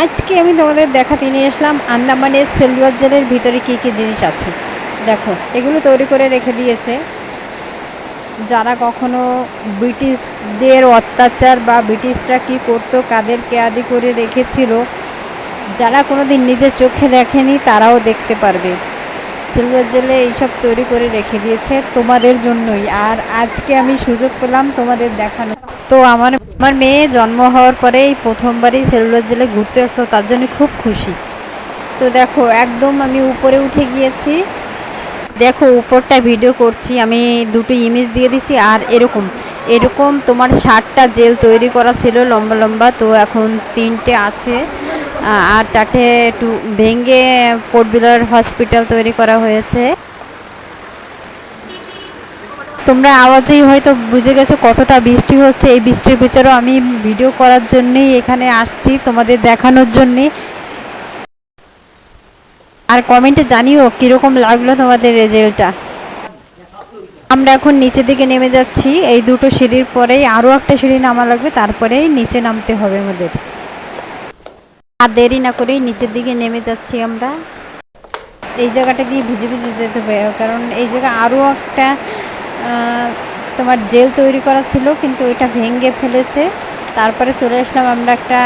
আজকে আমি তোমাদের দেখাতে নিয়ে আসলাম আন্দামানের সেলুলার জেলের ভিতরে কী কী জিনিস আছে। দেখো, এগুলো তৈরি করে রেখে দিয়েছে যারা কখনো ব্রিটিশদের অত্যাচার বা ব্রিটিশরা কী করতো, কাদের কেয়াদি করে রেখেছিল, যারা কোনো দিন নিজের চোখে দেখেনি তারাও দেখতে পারবে। সিলভার জেলে এইসব তৈরি করে রেখে দিয়েছে তোমাদের জন্যই। আর আজকে আমি সুযোগ পেলাম তোমাদের দেখানো। তো আমার আমার মেয়ে জন্ম হওয়ার পরেই প্রথমবারই সেলুলার জেলে ঘুরতে আসলো, তার জন্য খুব খুশি। তো দেখো, একদম আমি উপরে উঠে গিয়েছি। দেখো, উপরটা ভিডিও করছি, আমি দুটো ইমেজ দিয়ে দিচ্ছি। আর এরকম এরকম তোমার 60টা জেল তৈরি করা ছিল লম্বা লম্বা, তো এখন 3টে আছে আর 4টে একটু ভেঙে পোর্ট ব্লেয়ার হসপিটাল তৈরি করা হয়েছে। তোমরা আওয়াজেই হয়তো বুঝে গেছো কতটা বৃষ্টি হচ্ছে। এই বৃষ্টির ভিতরেও আমি ভিডিও করার জন্যই এখানে আসছি, তোমাদের দেখানোর জন্যে। আর কমেন্টে জানিও কীরকম লাগলো তোমাদের রেজাল্টটা। আমরা এখন নিচের দিকে নেমে যাচ্ছি। এই দুটো সিঁড়ির পরেই আরও একটা সিঁড়ি নামা লাগবে, তারপরেই নিচে নামতে হবে আমাদের। আর দেরি না করেই নিচের দিকে নেমে যাচ্ছি আমরা। এই জায়গাটা দিয়ে ভিজে ভিজে যেতে হবে, কারণ এই জায়গা আরও একটা তোমার জেল তৈরি করা ছিল, কিন্তু এটা ভেঙে ফেলেছে। তারপরে চলে আসলাম আমরা একটা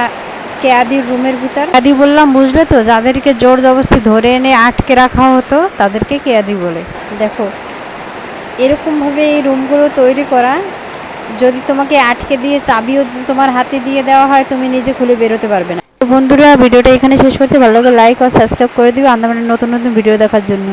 কেয়াদির রুমের ভিতর। কেয়াদি বললাম বুঝলে তো, যাদেরকে জোর জবরদস্তি ধরে এনে আটকে রাখা হতো তাদেরকে কেয়াদি বলে। দেখো, এরকমভাবে এই রুমগুলো তৈরি করা, যদি তোমাকে আটকে দিয়ে চাবিও তোমার হাতে দিয়ে দেওয়া হয়, তুমি নিজে খুলে বেরোতে পারবে না। তো বন্ধুরা, ভিডিওটা এখানে শেষ করছি। ভালো লাগে লাইক আর সাবস্ক্রাইব করে দিও আন্দামানের নতুন নতুন ভিডিও দেখার জন্য।